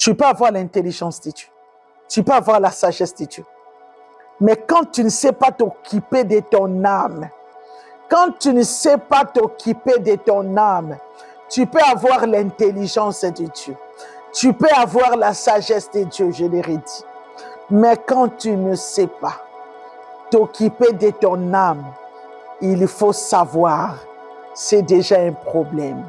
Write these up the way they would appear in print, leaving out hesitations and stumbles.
Tu peux avoir l'intelligence, dis-tu. Tu peux avoir la sagesse, dis-tu. Mais quand tu ne sais pas t'occuper de ton âme, quand tu ne sais pas t'occuper de ton âme, tu peux avoir l'intelligence de Dieu. Tu peux avoir la sagesse de Dieu, je l'ai dit. Mais quand tu ne sais pas t'occuper de ton âme, il faut savoir, c'est déjà un problème.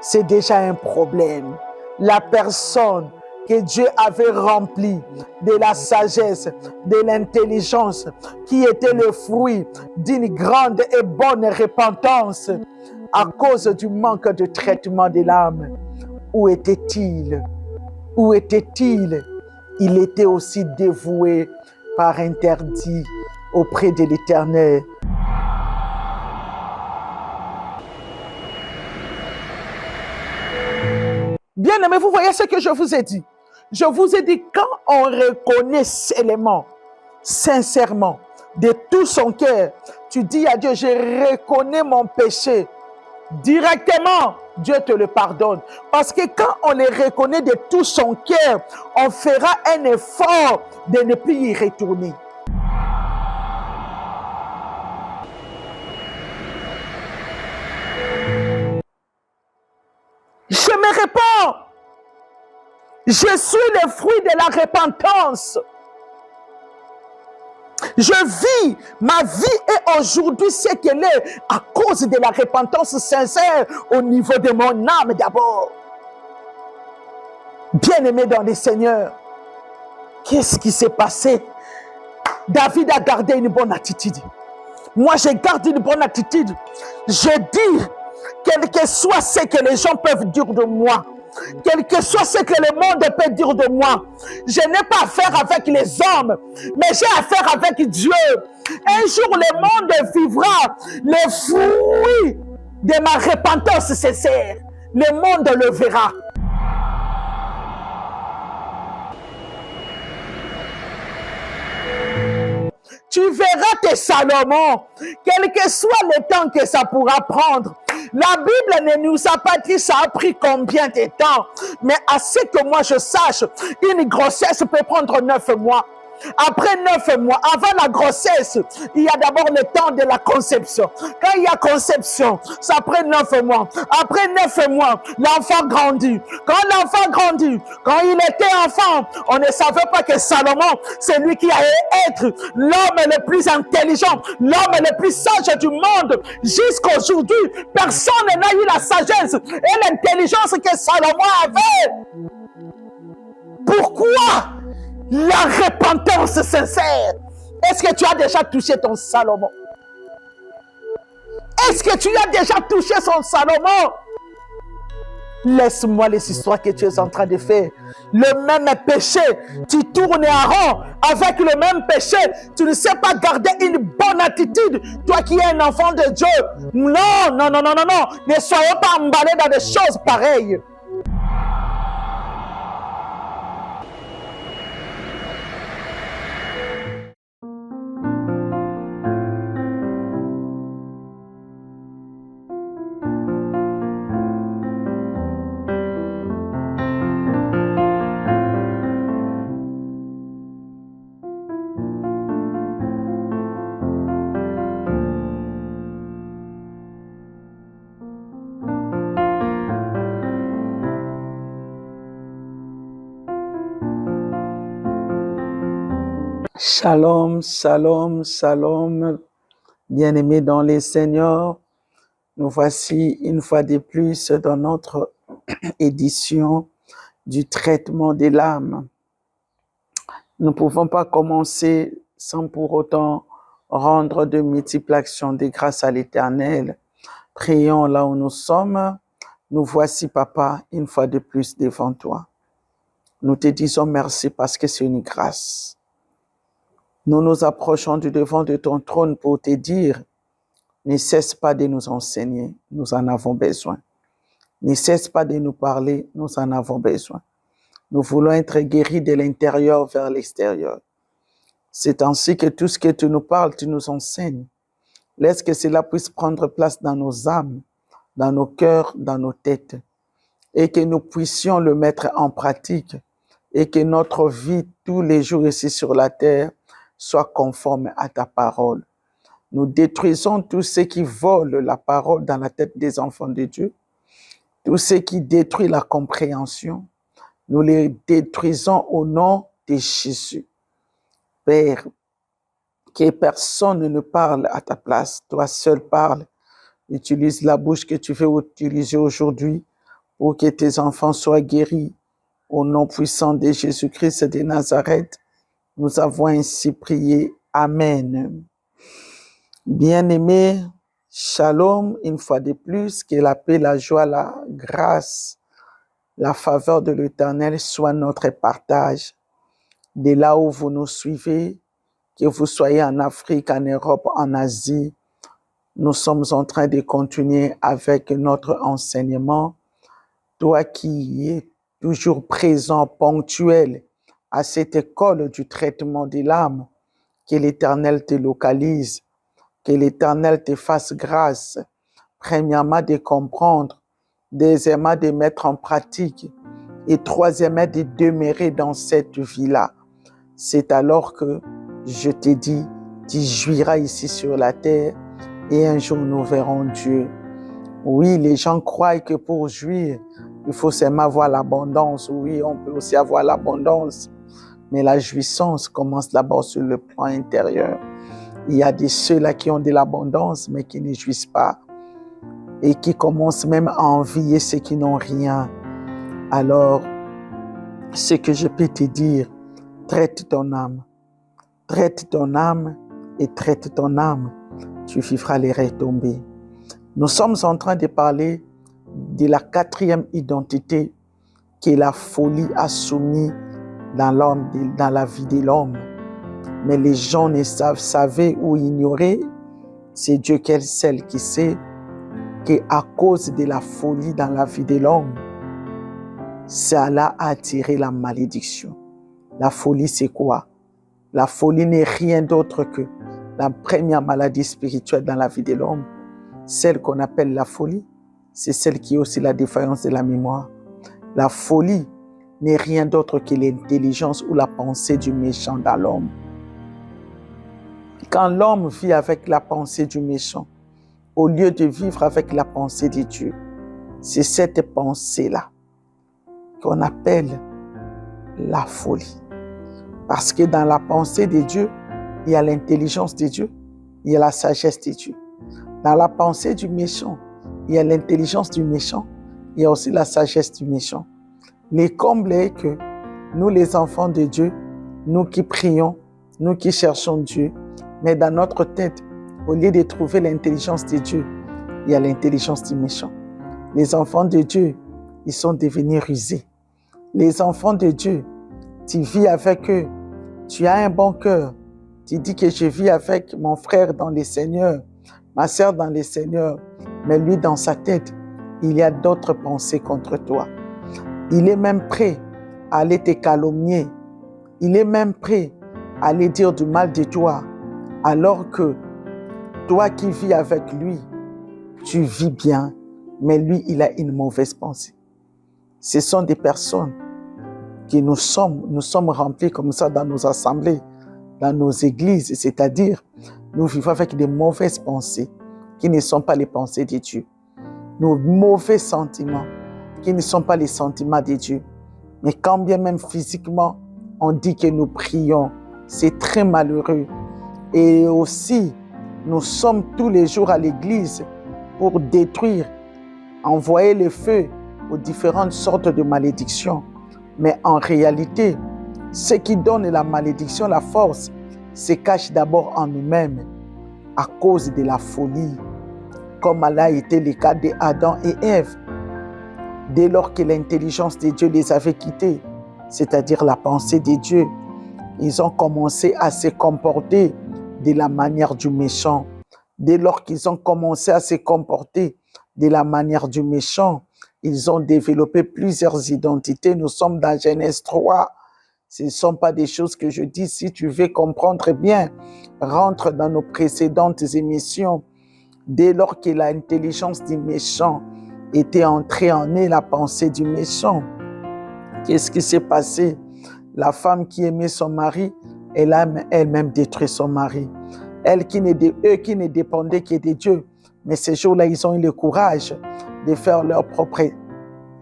C'est déjà un problème. La personne que Dieu avait remplie de la sagesse, de l'intelligence, qui était le fruit d'une grande et bonne repentance à cause du manque de traitement de l'âme. Où était-il? Où était-il? Il était aussi dévoué par interdit auprès de l'Éternel. Bien-aimés, vous voyez ce que je vous ai dit. Je vous ai dit, quand on reconnaît seulement, sincèrement, de tout son cœur, tu dis à Dieu, je reconnais mon péché. Directement, Dieu te le pardonne. Parce que quand on le reconnaît de tout son cœur, on fera un effort de ne plus y retourner. Je me réponds. Je suis le fruit de la repentance. Je vis, ma vie est aujourd'hui ce qu'elle est à cause de la repentance sincère au niveau de mon âme d'abord. Bien-aimé dans le Seigneur, qu'est-ce qui s'est passé? David a gardé une bonne attitude. Moi, je garde une bonne attitude. Je dis, quel que soit ce que les gens peuvent dire de moi, quel que soit ce que le monde peut dire de moi, je n'ai pas affaire avec les hommes, mais j'ai affaire avec Dieu. Un jour, le monde vivra le fruit de ma repentance sincère. Le monde le verra. Tu verras tes Salomon, quel que soit le temps que ça pourra prendre. La Bible ne nous a pas dit ça a pris combien de temps, mais à ce que moi je sache, une grossesse peut prendre 9 mois. Après 9 mois, avant la grossesse, il y a d'abord le temps de la conception. Quand il y a conception, ça prend 9 mois. Après 9 mois, l'enfant grandit. Quand l'enfant grandit, quand il était enfant, on ne savait pas que Salomon, c'est lui qui allait être l'homme le plus intelligent, l'homme le plus sage du monde. Jusqu'à aujourd'hui, personne n'a eu la sagesse et l'intelligence que Salomon avait. Pourquoi? La repentance sincère. Est-ce que tu as déjà touché ton Salomon? Est-ce que tu as déjà touché son Salomon? Laisse-moi les histoires que tu es en train de faire. Le même péché, tu tournes en rond avec le même péché. Tu ne sais pas garder une bonne attitude. Toi qui es un enfant de Dieu. Non, non, non, non, non, non. Ne soyez pas emballés dans des choses pareilles. Shalom, shalom, shalom, bien-aimés dans les Seigneurs. Nous voici une fois de plus dans notre édition du traitement de l'âme. Nous ne pouvons pas commencer sans pour autant rendre de multiples actions de grâce à l'Éternel. Prions là où nous sommes. Nous voici, Papa, une fois de plus devant toi. Nous te disons merci parce que c'est une grâce. Nous nous approchons du devant de ton trône pour te dire, ne cesse pas de nous enseigner, nous en avons besoin. Ne cesse pas de nous parler, nous en avons besoin. Nous voulons être guéris de l'intérieur vers l'extérieur. C'est ainsi que tout ce que tu nous parles, tu nous enseignes. Laisse que cela puisse prendre place dans nos âmes, dans nos cœurs, dans nos têtes, et que nous puissions le mettre en pratique et que notre vie tous les jours ici sur la terre soit conforme à ta parole. Nous détruisons tout ce qui vole la parole dans la tête des enfants de Dieu, tout ce qui détruit la compréhension. Nous les détruisons au nom de Jésus. Père, que personne ne parle à ta place. Toi seul parle. Utilise la bouche que tu veux utiliser aujourd'hui pour que tes enfants soient guéris. Au nom puissant de Jésus-Christ de Nazareth, nous avons ainsi prié. Amen. Bien-aimés, shalom, une fois de plus, que la paix, la joie, la grâce, la faveur de l'Éternel soit notre partage. De là où vous nous suivez, que vous soyez en Afrique, en Europe, en Asie, nous sommes en train de continuer avec notre enseignement. Toi qui es toujours présent, ponctuel à cette école du traitement de l'âme, que l'Éternel te localise, que l'Éternel te fasse grâce, premièrement de comprendre, deuxièmement de mettre en pratique et troisièmement de demeurer dans cette vie-là. C'est alors que je te dis, tu jouiras ici sur la terre et un jour nous verrons Dieu. Oui, les gens croient que pour jouir, il faut seulement avoir l'abondance. Oui, on peut aussi avoir l'abondance, mais la jouissance commence d'abord sur le plan intérieur. Il y a de ceux-là qui ont de l'abondance, mais qui ne jouissent pas et qui commencent même à envier ceux qui n'ont rien. Alors, ce que je peux te dire, traite ton âme et traite ton âme. Tu vivras les retombées. Nous sommes en train de parler de la quatrième identité que la folie a soumise dans la vie de l'homme. Mais les gens ne savaient ou ignoraient, c'est Dieu seul qui sait, qu'à cause de la folie dans la vie de l'homme, ça a attiré la malédiction. La folie, c'est quoi? La folie n'est rien d'autre que la première maladie spirituelle dans la vie de l'homme. Celle qu'on appelle la folie, c'est celle qui est aussi la défaillance de la mémoire. La folie n'est rien d'autre que l'intelligence ou la pensée du méchant dans l'homme. Quand l'homme vit avec la pensée du méchant, au lieu de vivre avec la pensée de Dieu, c'est cette pensée-là qu'on appelle la folie. Parce que dans la pensée de Dieu, il y a l'intelligence de Dieu, il y a la sagesse de Dieu. Dans la pensée du méchant, il y a l'intelligence du méchant, il y a aussi la sagesse du méchant. Le comble est que nous, les enfants de Dieu, nous qui prions, nous qui cherchons Dieu, mais dans notre tête, au lieu de trouver l'intelligence de Dieu, il y a l'intelligence du méchant. Les enfants de Dieu, ils sont devenus rusés. Les enfants de Dieu, tu vis avec eux, tu as un bon cœur. Tu dis que je vis avec mon frère dans le Seigneur, ma sœur dans le Seigneur, mais lui dans sa tête, il y a d'autres pensées contre toi. Il est même prêt à aller te calomnier. Il est même prêt à aller dire du mal de toi, alors que toi qui vis avec lui, tu vis bien, mais lui, il a une mauvaise pensée. Ce sont des personnes que nous sommes remplis comme ça dans nos assemblées, dans nos églises, c'est-à-dire nous vivons avec des mauvaises pensées qui ne sont pas les pensées de Dieu. Nos mauvais sentiments qui ne sont pas les sentiments de Dieu. Mais quand bien même physiquement, on dit que nous prions, c'est très malheureux. Et aussi, nous sommes tous les jours à l'église pour détruire, envoyer le feu aux différentes sortes de malédictions. Mais en réalité, ce qui donne la malédiction, la force, se cache d'abord en nous-mêmes à cause de la folie, comme a été le cas d'Adam et Ève. Dès lors que l'intelligence de Dieu les avait quittés, c'est-à-dire la pensée de Dieu, ils ont commencé à se comporter de la manière du méchant. Dès lors qu'ils ont commencé à se comporter de la manière du méchant, ils ont développé plusieurs identités. Nous sommes dans Genèse 3. Ce ne sont pas des choses que je dis. Si tu veux comprendre bien, rentre dans nos précédentes émissions. Dès lors que l'intelligence du méchant était entrée en eux, la pensée du méchant, qu'est-ce qui s'est passé? La femme qui aimait son mari, elle a elle-même détruit son mari. Eux qui ne dépendaient que de Dieu. Mais ces jours-là, ils ont eu le courage de faire leur propre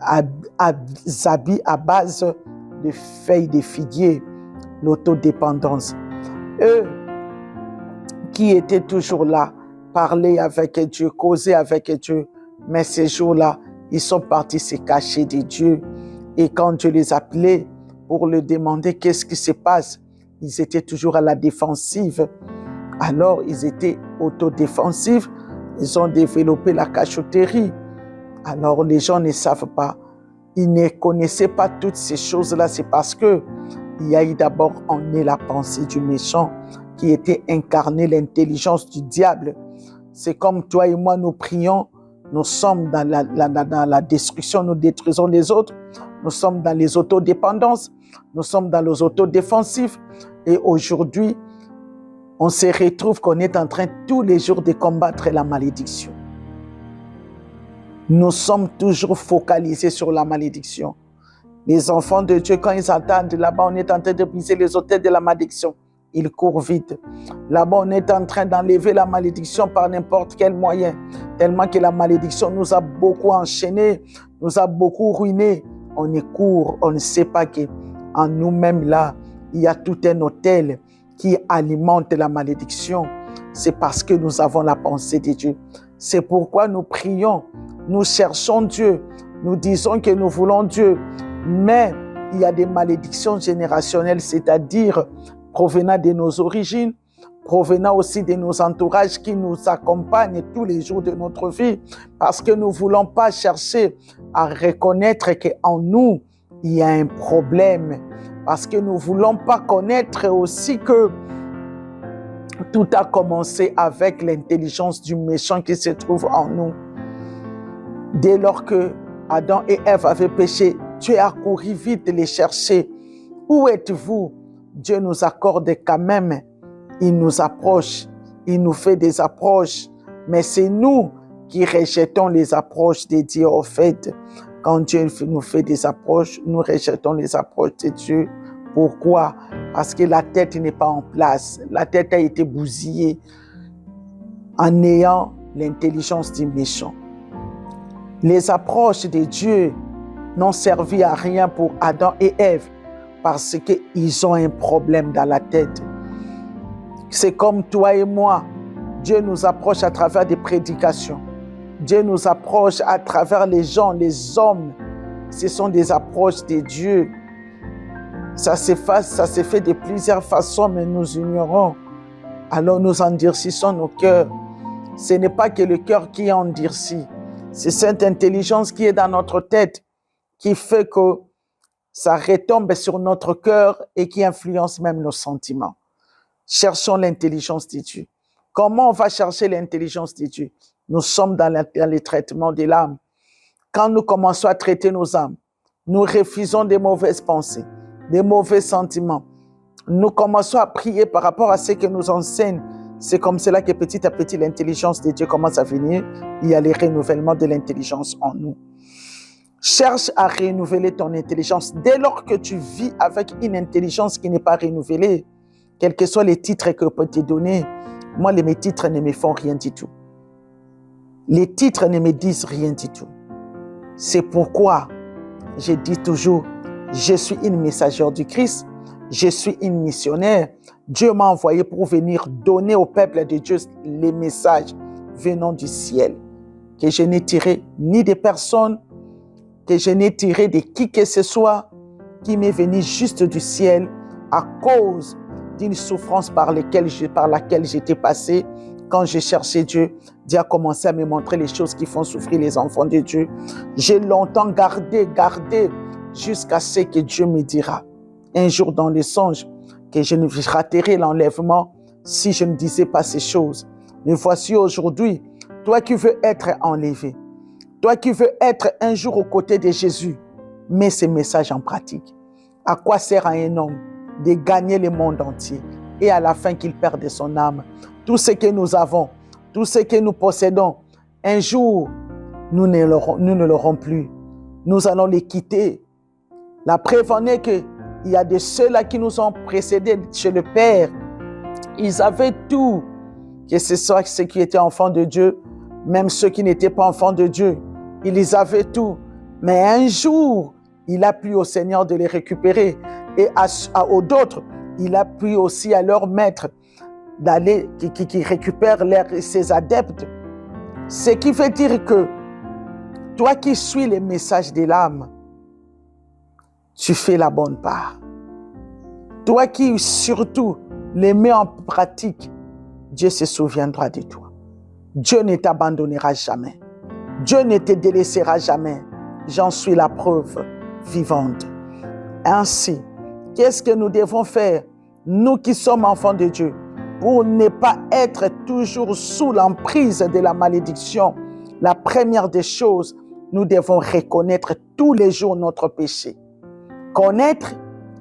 habits à base de feuilles de figuier, l'autodépendance. Eux qui étaient toujours là, parler avec Dieu, causer avec Dieu, mais ces jours-là, ils sont partis se cacher de Dieu. Et quand Dieu les appelait pour leur demander qu'est-ce qui se passe, ils étaient toujours à la défensive. Alors, ils étaient autodéfensifs, ils ont développé la cachotterie. Alors, les gens ne savent pas. Ils ne connaissaient pas toutes ces choses-là. C'est parce que il y a eu d'abord en eux la pensée du méchant qui était incarnée, l'intelligence du diable. C'est comme toi et moi, nous prions, nous sommes dans la destruction, nous détruisons les autres. Nous sommes dans les autodépendances, nous sommes dans les autodéfensifs. Et aujourd'hui, on se retrouve qu'on est en train tous les jours de combattre la malédiction. Nous sommes toujours focalisés sur la malédiction. Les enfants de Dieu, quand ils entendent là-bas, on est en train de briser les autels de la malédiction. Ils courent vite. Là-bas, on est en train d'enlever la malédiction par n'importe quel moyen. Tellement que la malédiction nous a beaucoup enchaînés, nous a beaucoup ruinés. On est court, on ne sait pas qu'en nous-mêmes là, il y a tout un autel qui alimente la malédiction. C'est parce que nous avons la pensée de Dieu. C'est pourquoi nous prions, nous cherchons Dieu, nous disons que nous voulons Dieu. Mais il y a des malédictions générationnelles, c'est-à-dire provenant de nos origines, provenant aussi de nos entourages qui nous accompagnent tous les jours de notre vie, parce que nous ne voulons pas chercher à reconnaître qu'en nous, il y a un problème, parce que nous ne voulons pas connaître aussi que tout a commencé avec l'intelligence du méchant qui se trouve en nous. Dès lors que Adam et Ève avaient péché, Dieu a couru vite les chercher. Où êtes-vous? Dieu nous accorde quand même. Il nous approche, il nous fait des approches, mais c'est nous qui rejetons les approches de Dieu. Au fait, quand Dieu nous fait des approches, nous rejetons les approches de Dieu. Pourquoi? Parce que la tête n'est pas en place. La tête a été bousillée en ayant l'intelligence du méchant. Les approches de Dieu n'ont servi à rien pour Adam et Ève parce qu'ils ont un problème dans la tête. C'est comme toi et moi. Dieu nous approche à travers des prédications. Dieu nous approche à travers les gens, les hommes. Ce sont des approches de Dieu. Ça se fait de plusieurs façons, mais nous ignorons. Alors nous endurcissons nos cœurs. Ce n'est pas que le cœur qui est endurci. C'est cette intelligence qui est dans notre tête qui fait que ça retombe sur notre cœur et qui influence même nos sentiments. Cherchons l'intelligence de Dieu. Comment on va chercher l'intelligence de Dieu? Nous sommes dans les traitements de l'âme. Quand nous commençons à traiter nos âmes, nous refusons des mauvaises pensées, des mauvais sentiments. Nous commençons à prier par rapport à ce que nous enseigne. C'est comme cela que petit à petit l'intelligence de Dieu commence à venir. Il y a le renouvellement de l'intelligence en nous. Cherche à renouveler ton intelligence. Dès lors que tu vis avec une intelligence qui n'est pas renouvelée, quels que soient les titres que je peux te donner, moi, mes titres ne me font rien du tout. Les titres ne me disent rien du tout. C'est pourquoi je dis toujours, je suis une messagère du Christ, je suis une missionnaire. Dieu m'a envoyé pour venir donner au peuple de Dieu les messages venant du ciel, que je n'ai tiré ni des personnes, que je n'ai tiré de qui que ce soit, qui m'est venu juste du ciel à cause d'une souffrance par laquelle j'étais passé. Quand j'ai cherché Dieu, Dieu a commencé à me montrer les choses qui font souffrir les enfants de Dieu. J'ai longtemps gardé jusqu'à ce que Dieu me dira un jour dans les songes que je ne raterai l'enlèvement si je ne disais pas ces choses. Mais voici aujourd'hui, toi qui veux être enlevé, toi qui veux être un jour aux côtés de Jésus, mets ces messages en pratique. À quoi sert à un homme de gagner le monde entier et à la fin qu'il perde son âme? Tout ce que nous avons, tout ce que nous possédons, un jour, nous ne l'aurons plus. Nous allons les quitter. La preuve en est que Il y a de ceux-là qui nous ont précédés chez le Père. Ils avaient tout, que ce soit ceux qui étaient enfants de Dieu, même ceux qui n'étaient pas enfants de Dieu. Ils avaient tout. Mais un jour, il a plu au Seigneur de les récupérer. Et aux d'autres, il a plu aussi à leur maître d'aller, qui récupère ses adeptes. Ce qui veut dire que toi qui suis les messages de l'âme, tu fais la bonne part. Toi qui surtout les mets en pratique, Dieu se souviendra de toi. Dieu ne t'abandonnera jamais. Dieu ne te délaissera jamais. J'en suis la preuve vivante. Ainsi, qu'est-ce que nous devons faire, nous qui sommes enfants de Dieu, pour ne pas être toujours sous l'emprise de la malédiction? La première des choses, nous devons reconnaître tous les jours notre péché. Connaître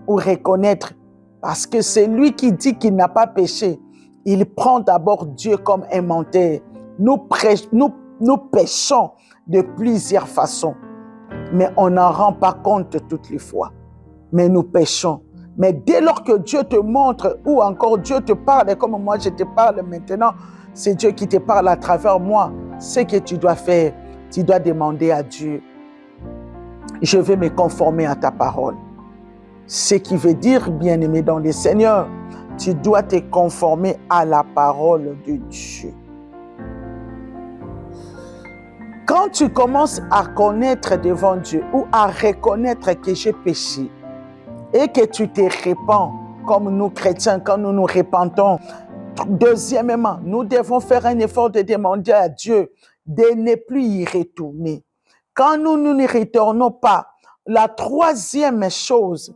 ou reconnaître, parce que c'est lui qui dit qu'il n'a pas péché. Il prend d'abord Dieu comme un menteur. Nous péchons de plusieurs façons, mais on n'en rend pas compte toutes les fois. Mais nous péchons. Mais dès lors que Dieu te montre, ou encore Dieu te parle, comme moi je te parle maintenant, c'est Dieu qui te parle à travers moi. Ce que tu dois faire, tu dois demander à Dieu, je vais me conformer à ta parole. Ce qui veut dire, bien-aimé dans le Seigneur, tu dois te conformer à la parole de Dieu. Quand tu commences à connaître devant Dieu ou à reconnaître que j'ai péché et que tu te répands, comme nous chrétiens, quand nous nous repentons, deuxièmement, nous devons faire un effort de demander à Dieu de ne plus y retourner. Quand nous n'y retournons pas, la troisième chose,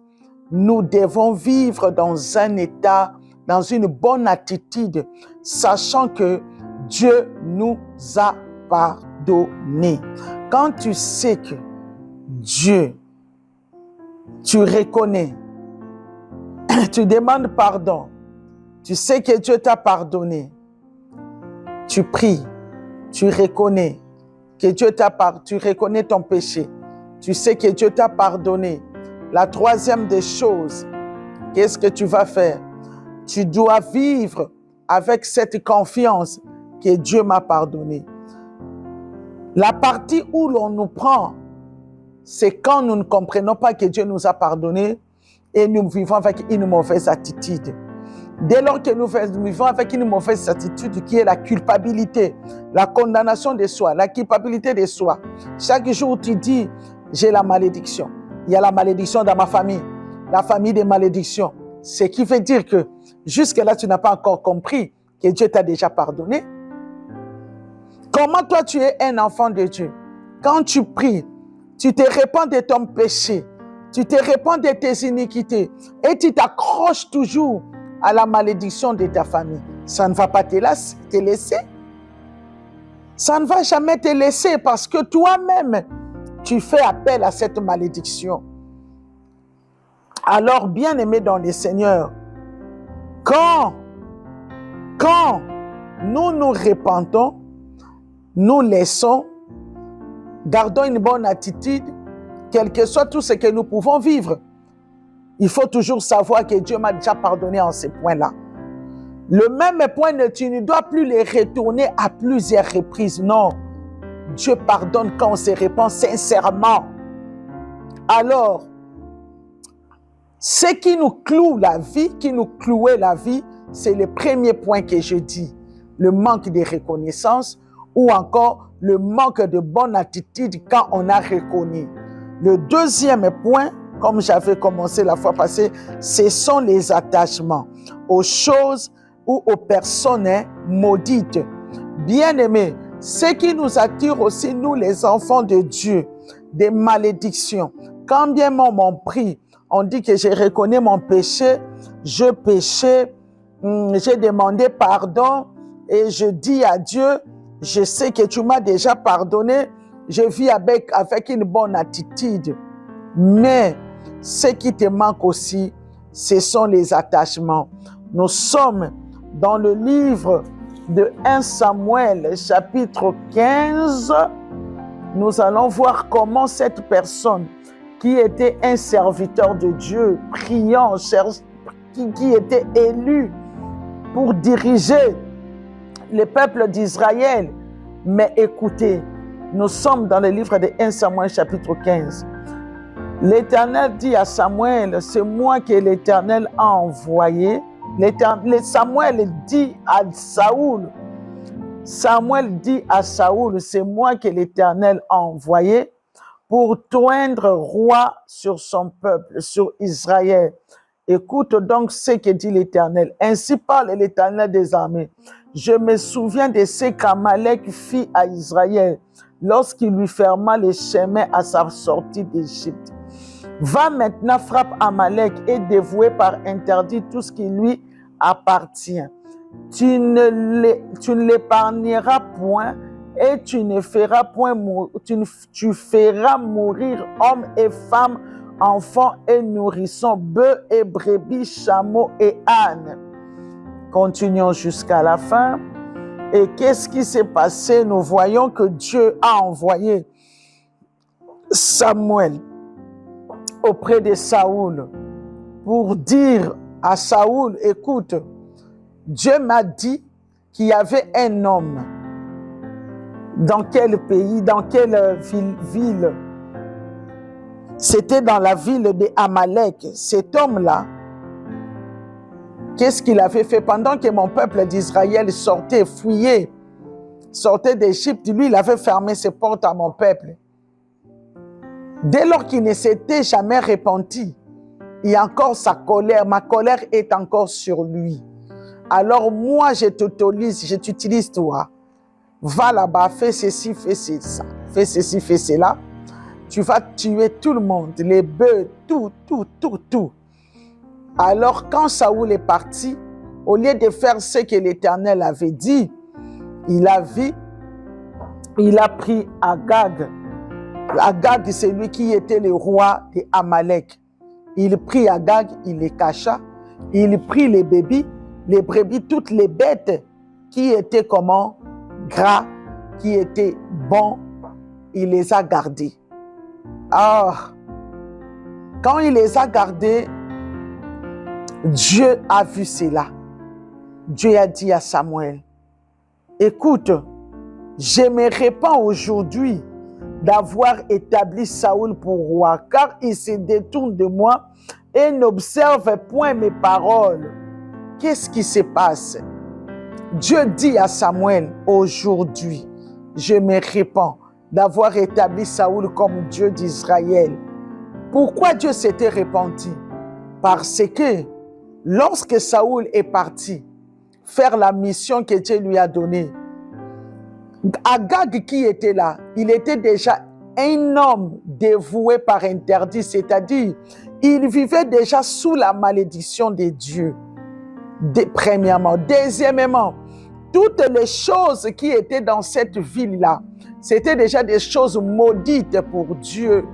nous devons vivre dans un état, dans une bonne attitude, sachant que Dieu nous a pardonné. Quand tu sais que Dieu, tu reconnais, tu demandes pardon, tu sais que Dieu t'a pardonné, tu pries, tu reconnais que Dieu t'a pardonné, tu reconnais ton péché, tu sais que Dieu t'a pardonné. La troisième des choses, qu'est-ce que tu vas faire? Tu dois vivre avec cette confiance que Dieu m'a pardonné. La partie où l'on nous prend, c'est quand nous ne comprenons pas que Dieu nous a pardonné et nous vivons avec une mauvaise attitude. Dès lors que nous vivons avec une mauvaise attitude qui est la culpabilité, la condamnation de soi, la culpabilité de soi. Chaque jour, tu dis, j'ai la malédiction. Il y a la malédiction dans ma famille, la famille des malédictions. Ce qui veut dire que jusque-là, tu n'as pas encore compris que Dieu t'a déjà pardonné. Comment toi, tu es un enfant de Dieu? Quand tu pries, tu te répands de ton péché, tu te répands de tes iniquités et tu t'accroches toujours à la malédiction de ta famille. Ça ne va pas te laisser. Ça ne va jamais te laisser parce que toi-même, tu fais appel à cette malédiction. Alors, bien-aimé dans le Seigneur, quand nous nous repentons, nous laissons, gardons une bonne attitude, quel que soit tout ce que nous pouvons vivre. Il faut toujours savoir que Dieu m'a déjà pardonné en ces points-là. Le même point, tu ne dois plus les retourner à plusieurs reprises. Non. Dieu pardonne quand on se répand sincèrement. Alors, ce qui nous cloue la vie, qui nous clouait la vie, c'est le premier point que je dis. Le manque de reconnaissance ou encore le manque de bonne attitude quand on a reconnu. Le deuxième point, comme j'avais commencé la fois passée, ce sont les attachements aux choses ou aux personnes maudites. Bien-aimés, ce qui nous attire aussi, nous les enfants de Dieu, des malédictions. Quand bien même on prie, on dit que je reconnais mon péché, je péchais, j'ai demandé pardon et je dis à Dieu, je sais que tu m'as déjà pardonné, je vis avec une bonne attitude. Mais ce qui te manque aussi, ce sont les attachements. Nous sommes dans le livre de 1 Samuel, chapitre 15. Nous allons voir comment cette personne qui était un serviteur de Dieu, priant, qui était élu pour diriger le peuple d'Israël. Mais écoutez, nous sommes dans le livre de 1 Samuel chapitre 15. L'Éternel dit à Samuel, c'est moi que l'Éternel a envoyé. Samuel dit à Saoul, c'est moi que l'Éternel a envoyé pour t'oindre roi sur son peuple, sur Israël. Écoute donc ce que dit l'Éternel. Ainsi parle l'Éternel des armées. Je me souviens de ce qu'Amalek fit à Israël lorsqu'il lui ferma les chemins à sa sortie d'Égypte. Va maintenant, frappe Amalek et dévouer par interdit tout ce qui lui appartient. Tu ne l'épargneras point et tu feras mourir hommes et femmes, enfants et nourrissons, bœufs et brebis, chameaux et ânes. Continuons jusqu'à la fin. Et qu'est-ce qui s'est passé? Nous voyons que Dieu a envoyé Samuel auprès de Saoul pour dire à Saoul, écoute, Dieu m'a dit qu'il y avait un homme. Dans quel pays, dans quelle ville? C'était dans la ville de Amalek. Cet homme-là, qu'est-ce qu'il avait fait? Pendant que mon peuple d'Israël sortait, fuyait, sortait d'Égypte, lui, il avait fermé ses portes à mon peuple. Dès lors qu'il ne s'était jamais repenti, il y a encore sa colère. Ma colère est encore sur lui. Alors moi, je t'utilise toi. Va là-bas, fais ceci, fais ça. Fais ceci, fais cela. Tu vas tuer tout le monde, les bœufs, tout. Alors quand Saoul est parti, au lieu de faire ce que l'Éternel avait dit, il a pris Agag. Agag, c'est lui qui était le roi de Amalek. Il prit Agag, il les cacha. Il prit les brebis, toutes les bêtes qui étaient gras, qui étaient bons, il les a gardés. Quand il les a gardés, Dieu a vu cela. Dieu a dit à Samuel, écoute, je me répands aujourd'hui d'avoir établi Saoul pour roi, car il se détourne de moi et n'observe point mes paroles. Qu'est-ce qui se passe? Dieu dit à Samuel, aujourd'hui, je me répands d'avoir établi Saoul comme Dieu d'Israël. Pourquoi Dieu s'était repenti? Parce que lorsque Saoul est parti faire la mission que Dieu lui a donnée, Agag qui était là, il était déjà un homme dévoué par interdit, c'est-à-dire il vivait déjà sous la malédiction de Dieu. Premièrement. Deuxièmement, toutes les choses qui étaient dans cette ville-là, c'était déjà des choses maudites pour Dieu.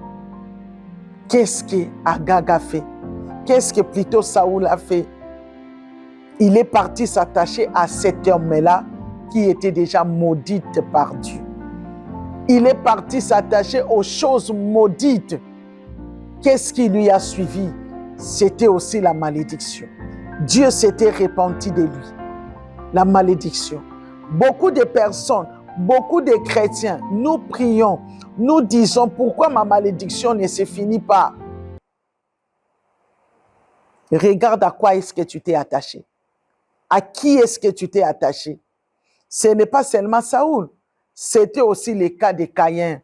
Qu'est-ce que Agag a fait? Qu'est-ce que plutôt Saoul a fait? Il est parti s'attacher à cet homme-là qui était déjà maudite par Dieu. Il est parti s'attacher aux choses maudites. Qu'est-ce qui lui a suivi? C'était aussi la malédiction. Dieu s'était repenti de lui. La malédiction. Beaucoup de personnes, beaucoup de chrétiens, nous prions, nous disons pourquoi ma malédiction ne se finit pas. Regarde à quoi est-ce que tu t'es attaché. À qui est-ce que tu t'es attaché? Ce n'est pas seulement Saoul, c'était aussi le cas de Caïn.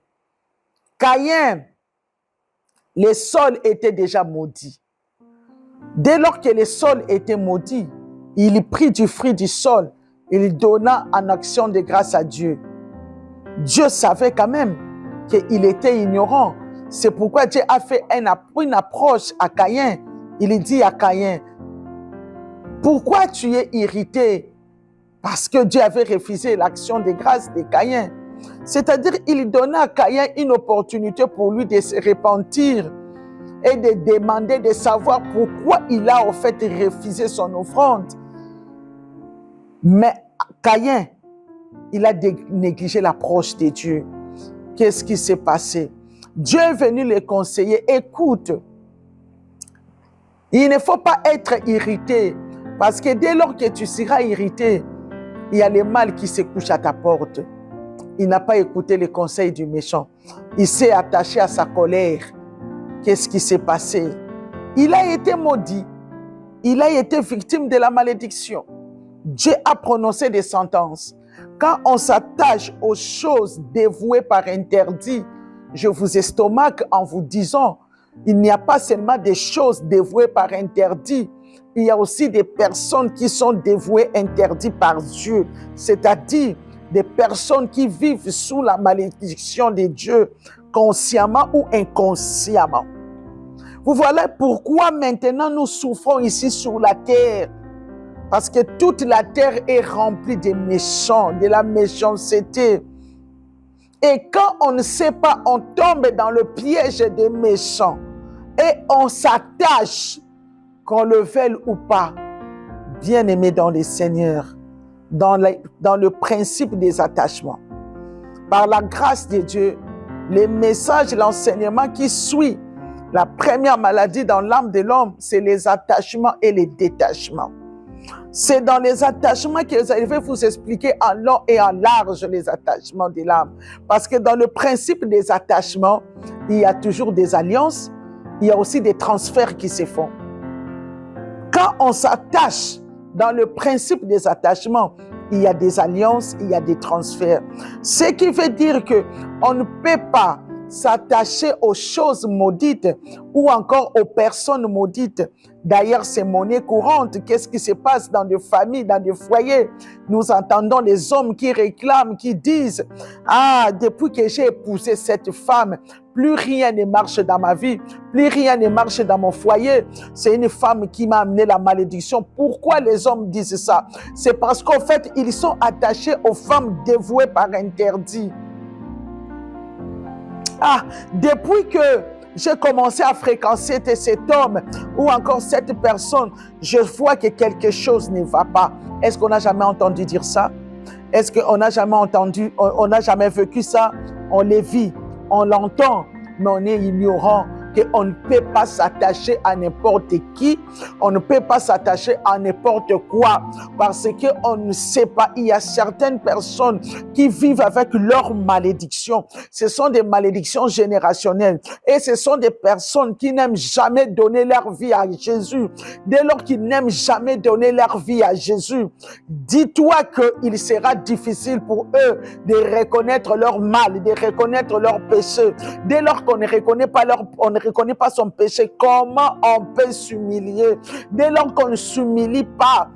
Caïn, le sol était déjà maudit. Dès lors que le sol était maudit, il prit du fruit du sol, il donna en action de grâce à Dieu. Dieu savait quand même qu'il était ignorant. C'est pourquoi Dieu a fait une approche à Caïn. Il dit à Caïn, pourquoi tu es irrité? Parce que Dieu avait refusé l'action de grâce de Caïn. C'est-à-dire, il donna à Caïn une opportunité pour lui de se repentir et de demander de savoir pourquoi il a en fait refusé son offrande. Mais Caïn, il a négligé l'approche de Dieu. Qu'est-ce qui s'est passé? Dieu est venu les conseiller. Écoute, il ne faut pas être irrité, parce que dès lors que tu seras irrité, il y a le mal qui se couche à ta porte. Il n'a pas écouté les conseils du méchant. Il s'est attaché à sa colère. Qu'est-ce qui s'est passé? Il a été maudit. Il a été victime de la malédiction. Dieu a prononcé des sentences. Quand on s'attache aux choses dévouées par interdit, je vous estomaque en vous disant, il n'y a pas seulement des choses dévouées par interdit, il y a aussi des personnes qui sont dévouées interdites par Dieu, c'est-à-dire des personnes qui vivent sous la malédiction de Dieu, consciemment ou inconsciemment. Vous voilà pourquoi maintenant nous souffrons ici sur la terre. Parce que toute la terre est remplie de méchants, de la méchanceté. Et quand on ne sait pas, on tombe dans le piège des méchants. Et on s'attache, qu'on le veuille ou pas. Bien-aimé dans le Seigneur, dans le principe des attachements. Par la grâce de Dieu, les messages, l'enseignement qui suit, la première maladie dans l'âme de l'homme, c'est les attachements et les détachements. C'est dans les attachements que je vais vous expliquer en long et en large les attachements de l'âme. Parce que dans le principe des attachements, il y a toujours des alliances, il y a aussi des transferts qui se font. Quand on s'attache dans le principe des attachements, il y a des alliances, il y a des transferts. Ce qui veut dire qu'on ne peut pas s'attacher aux choses maudites ou encore aux personnes maudites. D'ailleurs, c'est monnaie courante. Qu'est-ce qui se passe dans des familles, dans des foyers? Nous entendons les hommes qui réclament, qui disent « Ah, depuis que j'ai épousé cette femme, plus rien ne marche dans ma vie, plus rien ne marche dans mon foyer. C'est une femme qui m'a amené la malédiction. » Pourquoi les hommes disent ça? C'est parce qu'en fait, ils sont attachés aux femmes dévouées par interdit. Ah, depuis que j'ai commencé à fréquenter cet homme ou encore cette personne, je vois que quelque chose ne va pas. Est-ce qu'on n'a jamais entendu dire ça? Est-ce qu'on n'a jamais entendu, on n'a jamais vécu ça? On les vit, on l'entend, mais on est ignorant qu'on ne peut pas s'attacher à n'importe qui, on ne peut pas s'attacher à n'importe quoi, parce qu'on ne sait pas, il y a certaines personnes qui vivent avec leurs malédictions. Ce sont des malédictions générationnelles et ce sont des personnes qui n'aiment jamais donner leur vie à Jésus. Dès lors qu'ils n'aiment jamais donner leur vie à Jésus, dis-toi qu'il sera difficile pour eux de reconnaître leur mal, de reconnaître leur péché. Dès lors qu'on ne reconnaît pas son péché, comment on peut s'humilier? Dès lors qu'on ne s'humilie pas,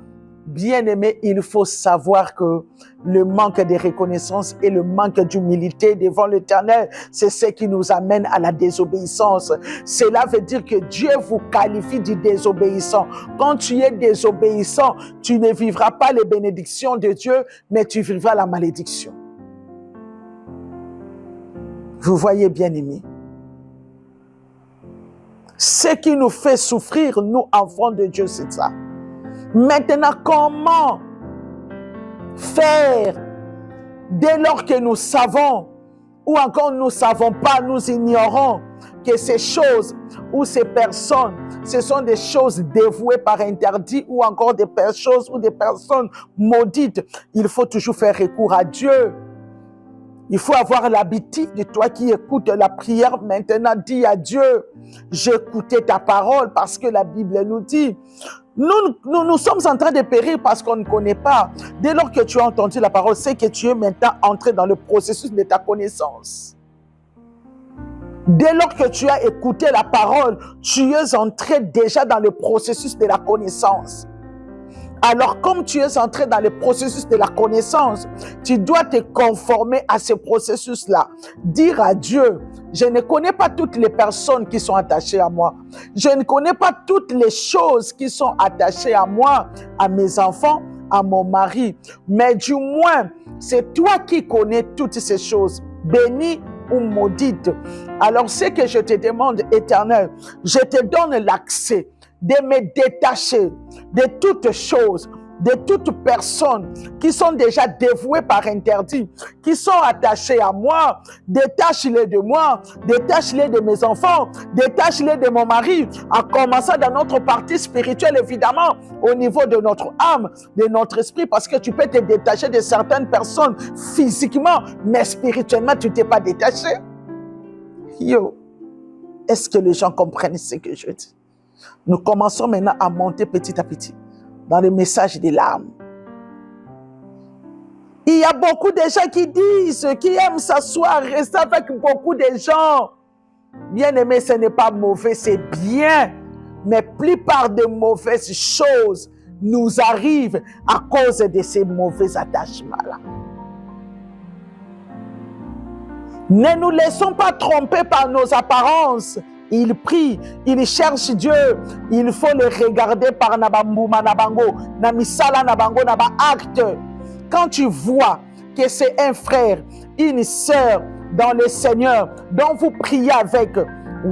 bien-aimé, il faut savoir que le manque de reconnaissance et le manque d'humilité devant l'Éternel, c'est ce qui nous amène à la désobéissance. Cela veut dire que Dieu vous qualifie du désobéissant. Quand tu es désobéissant, tu ne vivras pas les bénédictions de Dieu, mais tu vivras la malédiction. Vous voyez, bien-aimé, ce qui nous fait souffrir, nous, enfants de Dieu, c'est ça. Maintenant, comment faire dès lors que nous savons, ou encore nous ne savons pas, nous ignorons que ces choses ou ces personnes, ce sont des choses dévouées par interdit ou encore des choses ou des personnes maudites, il faut toujours faire recours à Dieu. Il faut avoir l'habitude de toi qui écoutes la prière maintenant, dis à Dieu, j'écoutais ta parole parce que la Bible nous dit, nous sommes en train de périr parce qu'on ne connaît pas. Dès lors que tu as entendu la parole, c'est que tu es maintenant entré dans le processus de ta connaissance. Dès lors que tu as écouté la parole, tu es entré déjà dans le processus de la connaissance. Alors, comme tu es entré dans le processus de la connaissance, tu dois te conformer à ce processus-là. Dire à Dieu, je ne connais pas toutes les personnes qui sont attachées à moi. Je ne connais pas toutes les choses qui sont attachées à moi, à mes enfants, à mon mari. Mais du moins, c'est toi qui connais toutes ces choses. Béni ou maudite. Alors, ce que je te demande, Éternel, je te donne l'accès de me détacher de toutes choses de toute personne qui sont déjà dévouées par interdit, qui sont attachées à moi, détache-les de moi, détache-les de mes enfants, détache-les de mon mari, en commençant dans notre partie spirituelle, évidemment, au niveau de notre âme, de notre esprit, parce que tu peux te détacher de certaines personnes physiquement, mais spirituellement, tu ne t'es pas détaché. Yo, est-ce que les gens comprennent ce que je dis? Nous commençons maintenant à monter petit à petit dans le message de l'âme. Il y a beaucoup de gens qui disent, qui aiment s'asseoir, rester avec beaucoup de gens. Bien-aimé, ce n'est pas mauvais, c'est bien. Mais la plupart des mauvaises choses nous arrivent à cause de ces mauvais attachements-là. Ne nous laissons pas tromper par nos apparences. Il prie, il cherche Dieu. Il faut le regarder par Nabambuma Nabango, Namisala Nabango Naba acte. Quand tu vois que c'est un frère, une sœur dans le Seigneur, dont vous priez avec,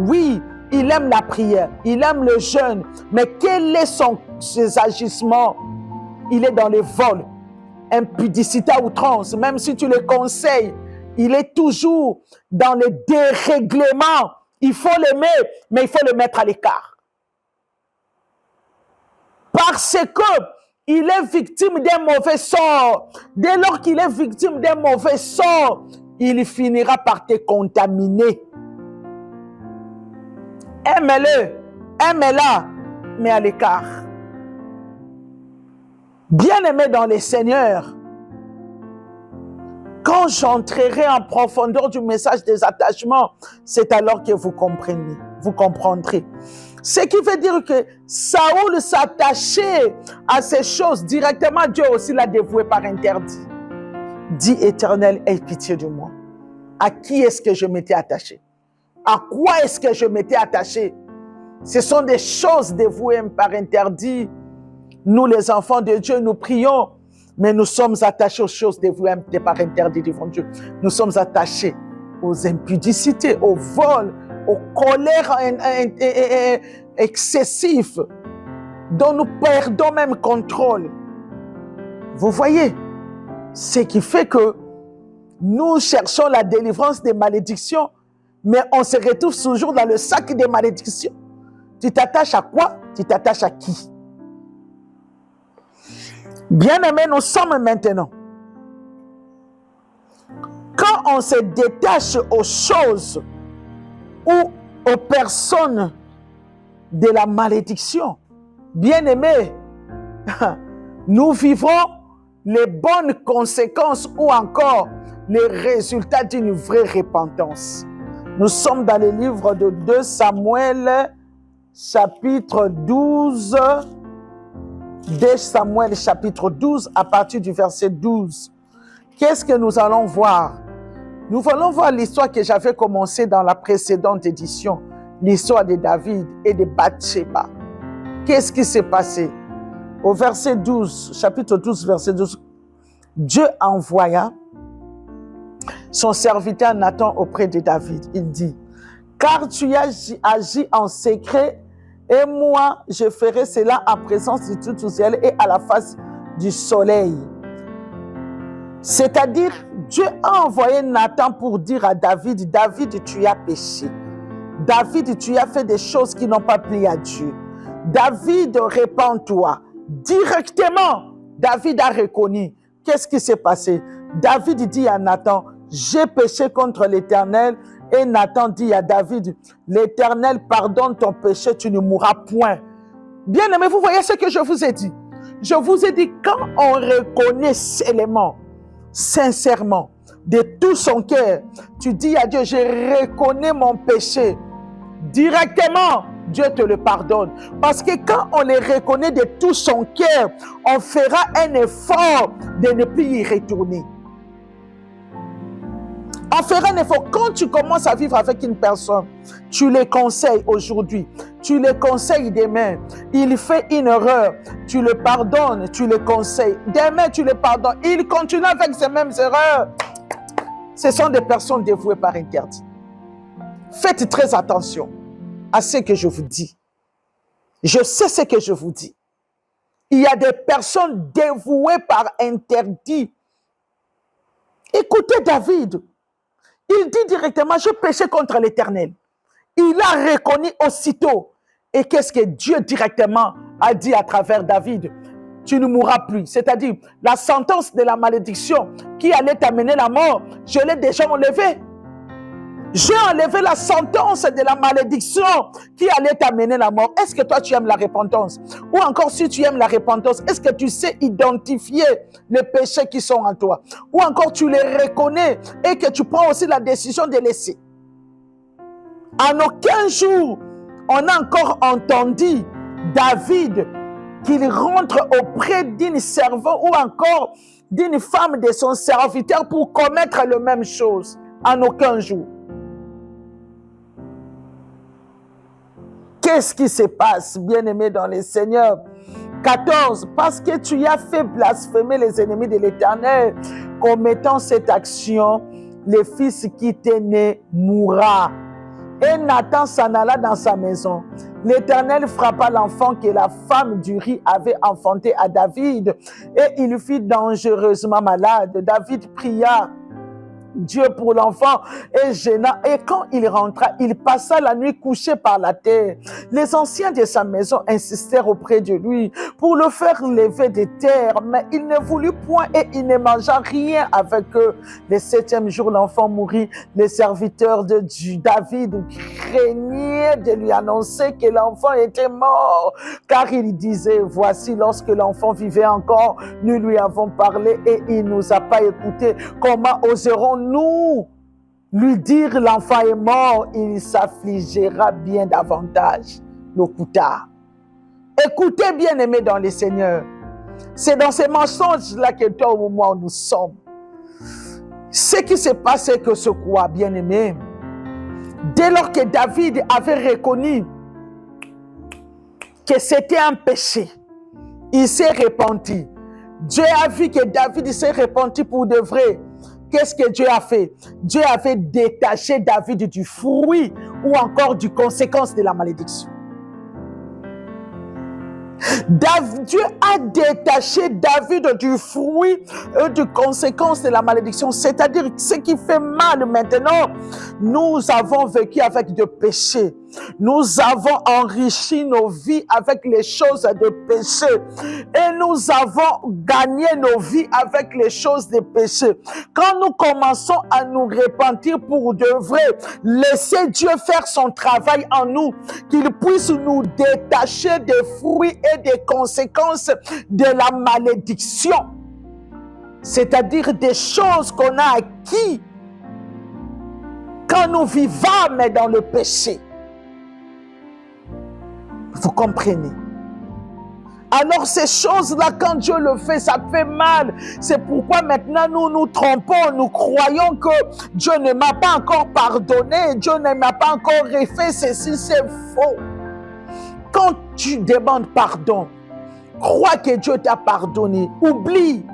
oui, il aime la prière, il aime le jeûne, mais quel est ses agissements? Il est dans le vol, impudicité à outrance, même si tu le conseilles, il est toujours dans le dérèglement. Il faut l'aimer, mais il faut le mettre à l'écart. Parce qu'il est victime d'un mauvais sort. Dès lors qu'il est victime d'un mauvais sort, il finira par te contaminer. Aime-le, aime-la, mais à l'écart. Bien-aimé dans le Seigneur, quand j'entrerai en profondeur du message des attachements, c'est alors que vous comprendrez. Ce qui veut dire que Saoul s'attachait à ces choses directement. Dieu aussi l'a dévoué par interdit. Dis Éternel, aie pitié de moi. À qui est-ce que je m'étais attaché? À quoi est-ce que je m'étais attaché? Ce sont des choses dévouées par interdit. Nous, les enfants de Dieu, nous prions, mais nous sommes attachés aux choses dévouées par interdit devant Dieu. Nous sommes attachés aux impudicités, au vol, aux colères excessives, dont nous perdons même contrôle. Vous voyez, ce qui fait que nous cherchons la délivrance des malédictions, mais on se retrouve toujours dans le sac des malédictions. Tu t'attaches à quoi? Tu t'attaches à qui? Bien-aimés, nous sommes maintenant. Quand on se détache aux choses ou aux personnes de la malédiction, bien-aimés, nous vivrons les bonnes conséquences ou encore les résultats d'une vraie repentance. Nous sommes dans le livre de 2 Samuel, chapitre 12, 2 Samuel chapitre 12 à partir du verset 12. Qu'est-ce que nous allons voir? Nous allons voir l'histoire que j'avais commencée dans la précédente édition, l'histoire de David et de Bathsheba. Qu'est-ce qui s'est passé? Au verset 12, chapitre 12, verset 12, Dieu envoya son serviteur Nathan auprès de David. Il dit, « Car tu as agi en secret, et moi, je ferai cela en présence du Tout-Ciel et à la face du soleil. » C'est-à-dire, Dieu a envoyé Nathan pour dire à David, « David, tu as péché. David, tu as fait des choses qui n'ont pas plu à Dieu. David, répands-toi. » Directement, David a reconnu. Qu'est-ce qui s'est passé? David dit à Nathan, « J'ai péché contre l'Éternel. » Et Nathan dit à David, « L'Éternel pardonne ton péché, tu ne mourras point. » Bien aimé, vous voyez ce que je vous ai dit. Je vous ai dit, quand on reconnaît seulement, sincèrement, de tout son cœur, tu dis à Dieu, « Je reconnais mon péché. » Directement, Dieu te le pardonne. Parce que quand on le reconnaît de tout son cœur, on fera un effort de ne plus y retourner. On fera un effort. Quand tu commences à vivre avec une personne, tu le conseilles aujourd'hui, tu le conseilles demain, il fait une erreur, tu le pardonnes, tu le conseilles, demain tu le pardonnes, il continue avec ces mêmes erreurs. Ce sont des personnes dévouées par interdit. Faites très attention à ce que je vous dis. Je sais ce que je vous dis. Il y a des personnes dévouées par interdit. Écoutez David. Il dit directement, je péché contre l'Éternel. Il a reconnu aussitôt. Et qu'est-ce que Dieu directement a dit à travers David? Tu ne mourras plus. C'est-à-dire, la sentence de la malédiction qui allait t'amener la mort, je l'ai déjà enlevée. J'ai enlevé la sentence de la malédiction qui allait t'amener la mort. Est-ce que toi, tu aimes la repentance? Ou encore, si tu aimes la repentance, est-ce que tu sais identifier les péchés qui sont en toi? Ou encore, tu les reconnais et que tu prends aussi la décision de laisser? En aucun jour, on a encore entendu David qu'il rentre auprès d'une servante ou encore d'une femme de son serviteur pour commettre la même chose. En aucun jour. Qu'est-ce qui se passe, bien-aimé dans le Seigneur? 14. Parce que tu as fait blasphémer les ennemis de l'Éternel, commettant cette action, le fils qui t'est né mourra. Et Nathan s'en alla dans sa maison. L'Éternel frappa l'enfant que la femme d'Uri avait enfanté à David, et il fut dangereusement malade. David pria Dieu pour l'enfant et gêna. Et quand il rentra, il passa la nuit couché par la terre. Les anciens de sa maison insistèrent auprès de lui pour le faire lever de terre, mais il ne voulut point et il ne mangea rien avec eux. Le 7e jour, l'enfant mourut. Les serviteurs de David craignaient de lui annoncer que l'enfant était mort, car il disait, voici, lorsque l'enfant vivait encore, nous lui avons parlé et il ne nous a pas écoutés. Comment oserons-nous lui dire l'enfant est mort? Il s'affligera bien davantage le coup tard. Écoutez, bien-aimés dans le Seigneur, c'est dans ces mensonges-là que toi au moment où nous sommes. Ce qui se passe, c'est que ce quoi, bien-aimé, dès lors que David avait reconnu que c'était un péché, il s'est repenti. Dieu a vu que David s'est repenti pour de vrai. Qu'est-ce que Dieu a fait? Dieu avait détaché David du fruit ou encore du conséquence de la malédiction. Dieu a détaché David du fruit et du conséquence de la malédiction. C'est-à-dire ce qui fait mal maintenant. Nous avons vécu avec de péchés. Nous avons enrichi nos vies avec les choses de péché. Et nous avons gagné nos vies avec les choses de péché. Quand nous commençons à nous repentir pour de vrai, laissez Dieu faire son travail en nous, qu'il puisse nous détacher des fruits et des conséquences de la malédiction. C'est-à-dire des choses qu'on a acquises quand nous vivons dans le péché. Vous comprenez? Alors ces choses-là, quand Dieu le fait, ça fait mal. C'est pourquoi maintenant nous nous trompons, nous croyons que Dieu ne m'a pas encore pardonné, Dieu ne m'a pas encore refait ceci, c'est faux. Quand tu demandes pardon, crois que Dieu t'a pardonné, oublie.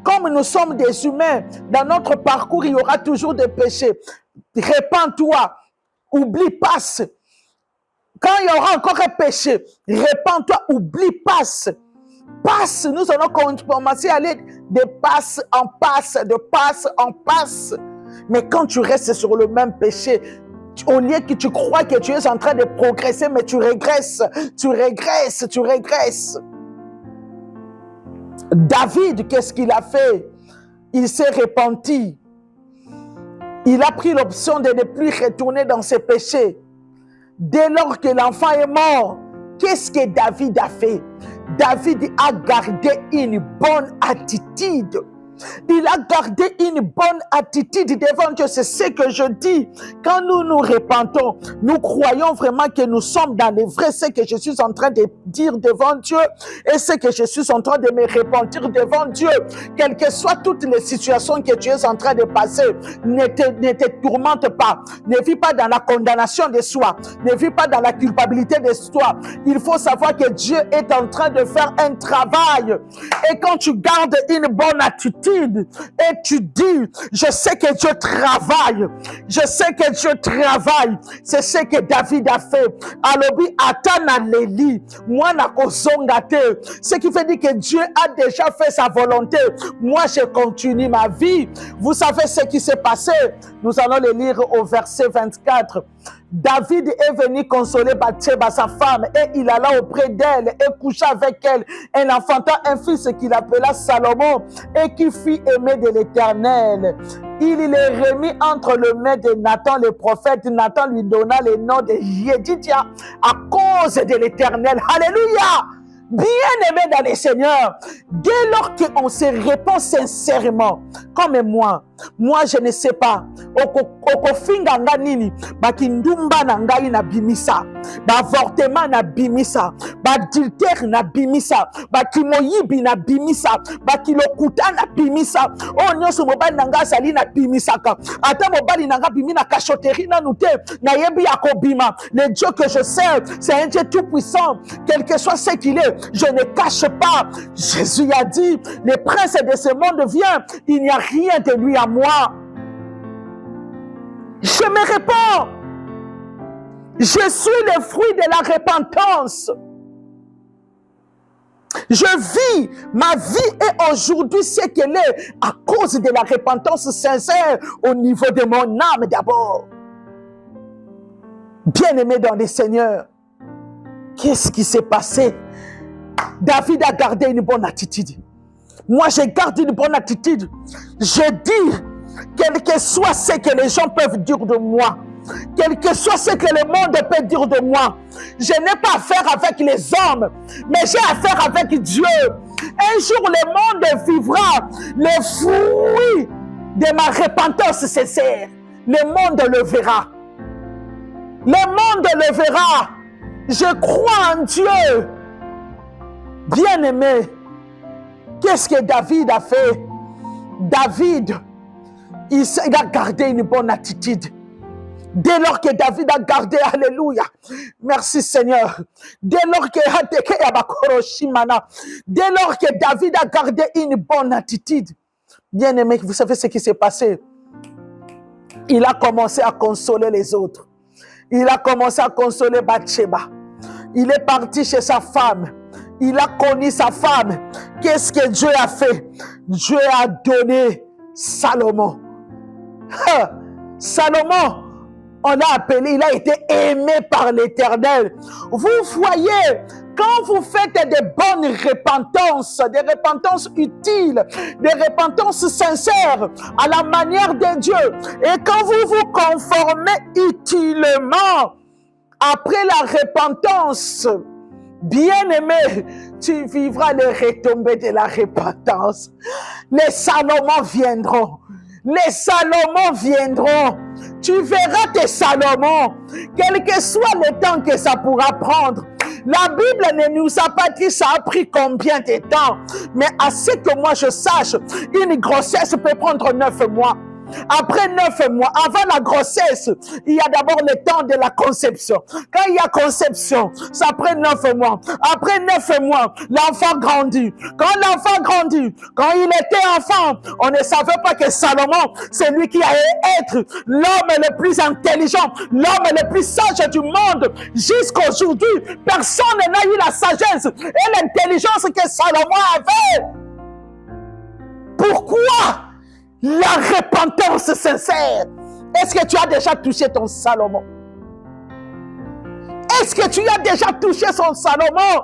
Comme nous sommes des humains, dans notre parcours, il y aura toujours des péchés. Répands-toi, oublie, passe. Quand il y aura encore un péché, répands-toi, oublie, passe. Passe, nous allons commencer à aller de passe en passe, de passe en passe. Mais quand tu restes sur le même péché, au lieu que tu crois que tu es en train de progresser, mais tu régresses, tu régresses, tu régresses. David, qu'est-ce qu'il a fait? Il s'est repenti. Il a pris l'option de ne plus retourner dans ses péchés. Dès lors que l'enfant est mort, qu'est-ce que David a fait? David a gardé une bonne attitude. Il a gardé une bonne attitude devant Dieu. C'est ce que je dis. Quand nous nous repentons, nous croyons vraiment que nous sommes dans le vrai. Ce que je suis en train de dire devant Dieu et ce que je suis en train de me repentir devant Dieu. Quelles que soient toutes les situations que tu es en train de passer, ne te tourmente pas. Ne vis pas dans la condamnation de soi. Ne vis pas dans la culpabilité de soi. Il faut savoir que Dieu est en train de faire un travail. Et quand tu gardes une bonne attitude, attitude et tu dis, je sais que Dieu travaille. Je sais que Dieu travaille. C'est ce que David a fait. Alobi atana leli, moi na kozonga te. Ce qui veut dire que Dieu a déjà fait sa volonté. Moi je continue ma vie. Vous savez ce qui s'est passé? Nous allons le lire au verset 24. David est venu consoler Bathsheba, sa femme, et il alla auprès d'elle et coucha avec elle. Elle enfanta un fils qu'il appela Salomon et qui fut aimé de l'Éternel. Il les remit entre les mains de Nathan le prophète. Nathan lui donna le nom de Yedidia à cause de l'Éternel. Alléluia! Bien-aimé dans le Seigneur, dès lors qu'on se répond sincèrement, comme moi je ne sais pas, okofinga nga nini, bakindumba na ngai na bimisa, avortement na bimisa, adultère na bimisa, bakimoyibi na bimisa, bakilokuta na bimisa, nyonso mobali na nga sali na bimisaka, ata mobali na nga bimi na cachotterie na nute, na yebi akobima. Le Dieu que je sers, c'est un Dieu tout puissant, quel que soit ce qu'il est, je ne cache pas. Jésus a dit, le prince de ce monde vient, il n'y a rien de lui à moi. Je me réponds. Je suis le fruit de la repentance. Je vis, ma vie est aujourd'hui ce qu'elle est à cause de la repentance sincère au niveau de mon âme d'abord. Bien-aimé dans le Seigneur, qu'est-ce qui s'est passé? David a gardé une bonne attitude. Moi, je garde une bonne attitude. Je dis, quel que soit ce que les gens peuvent dire de moi, quel que soit ce que le monde peut dire de moi, je n'ai pas affaire avec les hommes, mais j'ai affaire avec Dieu. Un jour, le monde vivra le fruit de ma repentance sincère. Le monde le verra. Le monde le verra. Je crois en Dieu. Bien-aimé, qu'est-ce que David a fait? David, il a gardé une bonne attitude. Dès lors que David a gardé, alléluia, merci Seigneur, dès lors que David a gardé une bonne attitude, bien aimé, vous savez ce qui s'est passé? Il a commencé à consoler les autres. Il a commencé à consoler Bathsheba. Il est parti chez sa femme. Il a connu sa femme. Qu'est-ce que Dieu a fait? Dieu a donné Salomon. Salomon, on l'a appelé, il a été aimé par l'Éternel. Vous voyez, quand vous faites des bonnes repentances, des repentances utiles, des repentances sincères à la manière de Dieu, et quand vous vous conformez utilement après la repentance, bien-aimé, tu vivras les retombées de la repentance. Les Salomons viendront. Les Salomons viendront. Tu verras tes Salomons, quel que soit le temps que ça pourra prendre. La Bible ne nous a pas dit ça a pris combien de temps. Mais à ce que moi je sache, une grossesse peut prendre 9 mois. Après 9 mois, avant la grossesse, il y a d'abord le temps de la conception. Quand il y a conception, ça prend 9 mois. Après 9 mois, l'enfant grandit. Quand l'enfant grandit, quand il était enfant, on ne savait pas que Salomon, c'est lui qui allait être l'homme le plus intelligent, l'homme le plus sage du monde. Jusqu'à aujourd'hui, personne n'a eu la sagesse et l'intelligence que Salomon avait. Pourquoi? La repentance sincère. Est-ce que tu as déjà touché ton Salomon? Est-ce que tu as déjà touché son Salomon?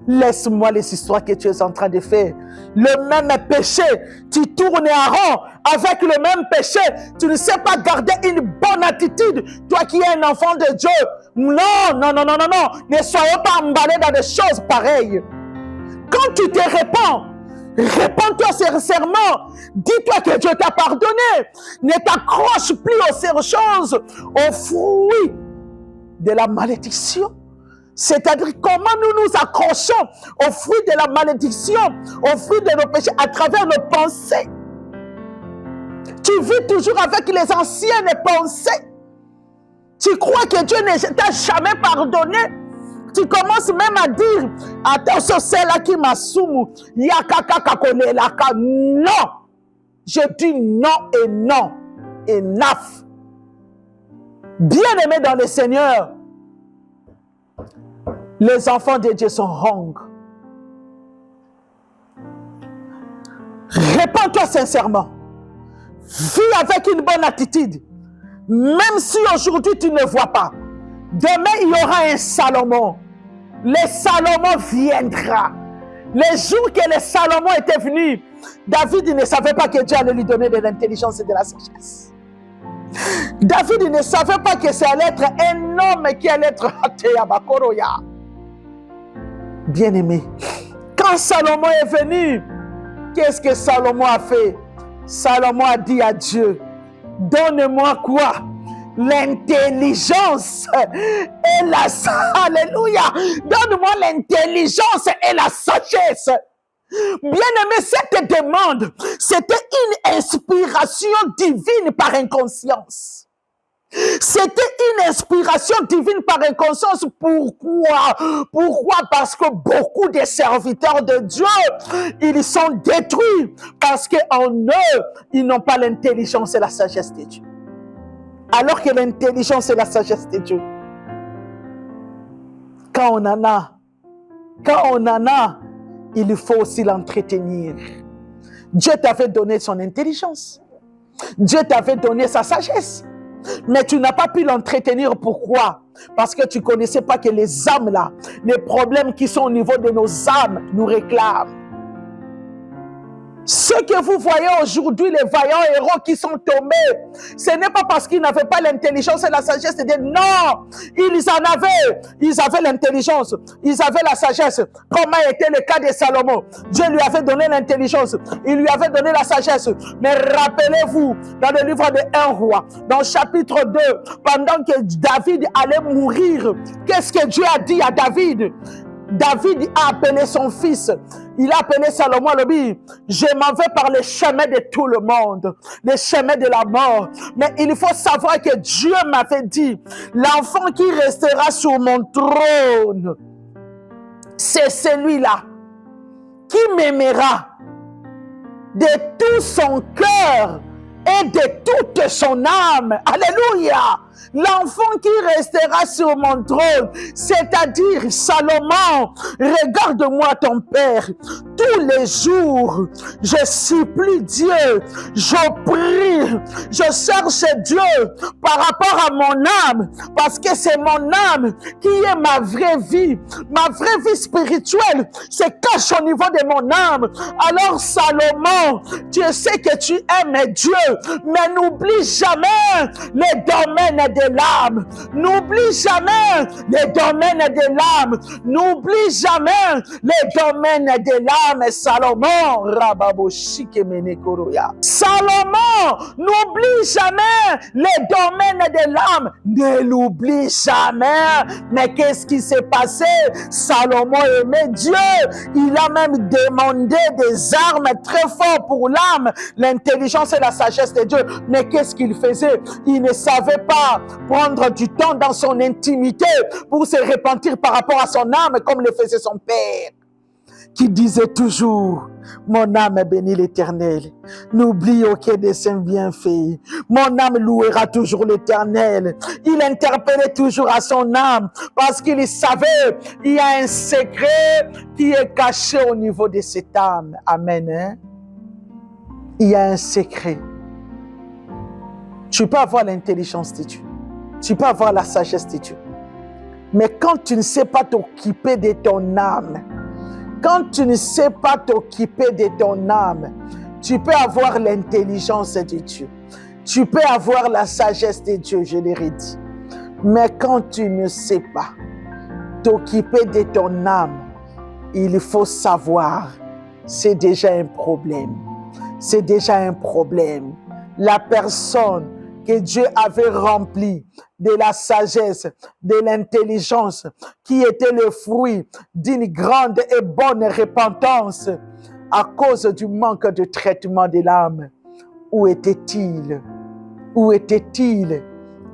Laisse-moi les histoires que tu es en train de faire. Le même péché, tu tournes en rond avec le même péché. Tu ne sais pas garder une bonne attitude. Toi qui es un enfant de Dieu. Non. Ne soyez pas emballés dans des choses pareilles. Quand tu te répands, répands-toi sincèrement. Dis-toi que Dieu t'a pardonné. Ne t'accroche plus aux choses, aux fruits de la malédiction. C'est-à-dire comment nous nous accrochons aux fruits de la malédiction, aux fruits de nos péchés à travers nos pensées. Tu vis toujours avec les anciennes pensées. Tu crois que Dieu ne t'a jamais pardonné. tu commences même à dire, attention, c'est là qui m'a soumou, non, je dis non et non, enough. Bien-aimés dans le Seigneur, les enfants de Dieu sont wrong. Réponds-toi sincèrement. Vis avec une bonne attitude. Même si aujourd'hui tu ne vois pas. Demain il y aura un Salomon. Le Salomon viendra. Les jours que le Salomon était venu, David ne savait pas que Dieu allait lui donner de l'intelligence et de la sagesse. David ne savait pas que ça allait être un homme qui allait être Bakoroya. Bien-aimé, quand Salomon est venu, qu'est-ce que Salomon a fait? Salomon a dit à Dieu, donne-moi quoi? L'intelligence et la alléluia. Donne-moi l'intelligence et la sagesse. Bien-aimé, cette demande, c'était une inspiration divine par inconscience. C'était une inspiration divine par inconscience. Pourquoi? Pourquoi? Parce que beaucoup de serviteurs de Dieu, ils sont détruits parce qu'en eux, ils n'ont pas l'intelligence et la sagesse de Dieu. Alors que l'intelligence et la sagesse de Dieu, quand on en a, il faut aussi l'entretenir. Dieu t'avait donné son intelligence. Dieu t'avait donné sa sagesse. Mais tu n'as pas pu l'entretenir. Pourquoi? Parce que tu ne connaissais pas que les âmes là, les problèmes qui sont au niveau de nos âmes nous réclament. Ce que vous voyez aujourd'hui, les vaillants héros qui sont tombés, ce n'est pas parce qu'ils n'avaient pas l'intelligence et la sagesse de Dieu. Non, ils en avaient. Ils avaient l'intelligence, ils avaient la sagesse. Comment était le cas de Salomon? Dieu lui avait donné l'intelligence, il lui avait donné la sagesse. Mais rappelez-vous, dans le livre de 1 roi, dans le chapitre 2, pendant que David allait mourir, qu'est-ce que Dieu a dit à David? David a appelé son fils, il a appelé Salomon, le dit, je m'en vais par le chemin de tout le monde, le chemin de la mort. Mais il faut savoir que Dieu m'avait dit, l'enfant qui restera sur mon trône, c'est celui-là qui m'aimera de tout son cœur et de toute son âme. Alléluia! L'enfant qui restera sur mon trône, c'est-à-dire Salomon, regarde-moi ton Père. Tous les jours, je supplie Dieu, je prie, je cherche Dieu par rapport à mon âme, parce que c'est mon âme qui est ma vraie vie spirituelle se cache au niveau de mon âme. Alors Salomon, tu sais que tu aimes Dieu, mais n'oublie jamais les domaines de l'âme. N'oublie jamais les domaines de l'âme. N'oublie jamais les domaines de l'âme. Salomon, Salomon, n'oublie jamais les domaines de l'âme. Ne l'oublie jamais. Mais qu'est-ce qui s'est passé? Salomon aimait Dieu. Il a même demandé des armes très fortes pour l'âme, l'intelligence et la sagesse de Dieu. Mais qu'est-ce qu'il faisait? Il ne savait pas prendre du temps dans son intimité pour se repentir par rapport à son âme comme le faisait son père, qui disait toujours, mon âme bénit l'Éternel, n'oublie aucun de ses bienfaits, mon âme louera toujours l'Éternel. Il interpellait toujours à son âme parce qu'il savait il y a un secret qui est caché au niveau de cette âme. Amen. Hein? Il y a un secret. Tu peux avoir l'intelligence de Dieu, tu peux avoir la sagesse de Dieu, mais quand tu ne sais pas t'occuper de ton âme, quand tu ne sais pas t'occuper de ton âme, tu peux avoir l'intelligence de Dieu, tu peux avoir la sagesse de Dieu, je l'ai dit. Mais quand tu ne sais pas t'occuper de ton âme, il faut savoir, c'est déjà un problème. C'est déjà un problème. La personne que Dieu avait remplie de la sagesse, de l'intelligence, qui était le fruit d'une grande et bonne repentance à cause du manque de traitement de l'âme. Où était-il? Où était-il?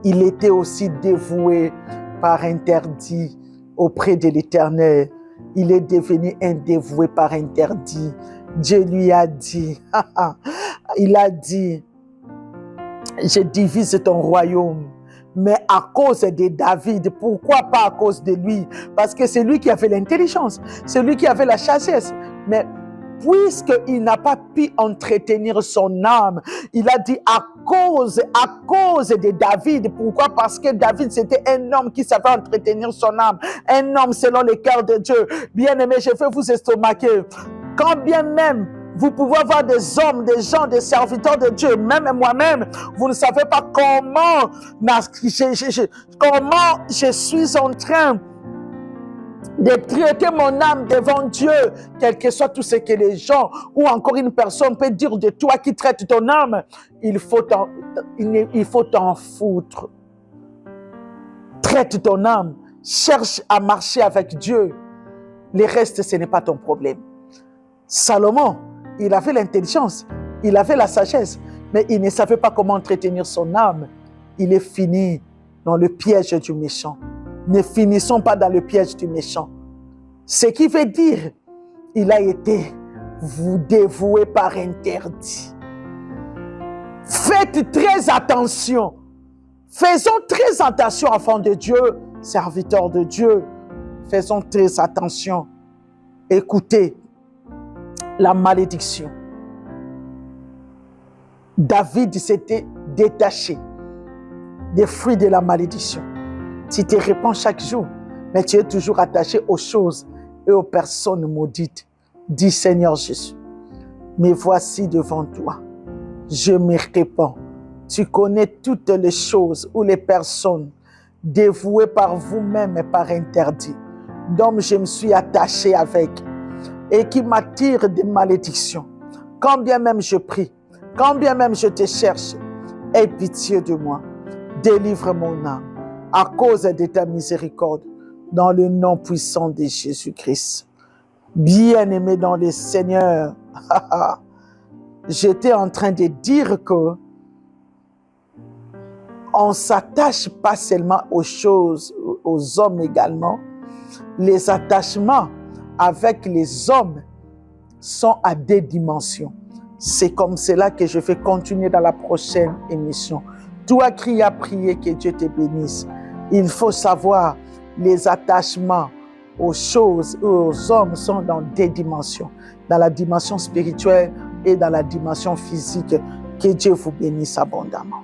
Il était aussi dévoué par interdit auprès de l'Éternel. Il est devenu un dévoué par interdit. Dieu lui a dit, il a dit, je divise ton royaume. Mais à cause de David, pourquoi pas à cause de lui? Parce que c'est lui qui a fait l'intelligence, c'est lui qui a fait la sagesse. Mais puisqu'il n'a pas pu entretenir son âme, il a dit à cause de David. Pourquoi? Parce que David, c'était un homme qui savait entretenir son âme, un homme selon le cœur de Dieu. Bien-aimé, je vais vous estomaquer. Quand bien même vous pouvez avoir des hommes, des gens, des serviteurs de Dieu, même moi-même, vous ne savez pas comment je suis en train de traiter mon âme devant Dieu, quel que soit tout ce que les gens ou encore une personne peut dire de toi qui traite ton âme. Il faut t'en foutre. Traite ton âme, cherche à marcher avec Dieu. Le reste, ce n'est pas ton problème. Salomon, il avait l'intelligence, il avait la sagesse, mais il ne savait pas comment entretenir son âme. Il est fini dans le piège du méchant. Ne finissons pas dans le piège du méchant. Ce qui veut dire, il a été dévoué par interdit. Faites très attention. Faisons très attention, enfants de Dieu, serviteurs de Dieu. Faisons très attention. Écoutez, la malédiction. David s'était détaché des fruits de la malédiction. Tu te répands chaque jour, mais tu es toujours attaché aux choses et aux personnes maudites. Dis Seigneur Jésus, mais voici devant toi, je me répands. Tu connais toutes les choses ou les personnes dévouées par vous-même et par interdit, dont je me suis attaché avec et qui m'attirent des malédictions. Quand bien même je prie, quand bien même je te cherche, aie pitié de moi, délivre mon âme à cause de ta miséricorde, dans le nom puissant de Jésus-Christ. Bien-aimé dans le Seigneur, j'étais en train de dire que on ne s'attache pas seulement aux choses, aux hommes également. Les attachements avec les hommes sont à des dimensions. C'est comme cela que je vais continuer dans la prochaine émission. Toi qui as prié, que Dieu te bénisse. Il faut savoir, les attachements aux choses et aux hommes sont dans des dimensions. Dans la dimension spirituelle et dans la dimension physique. Que Dieu vous bénisse abondamment.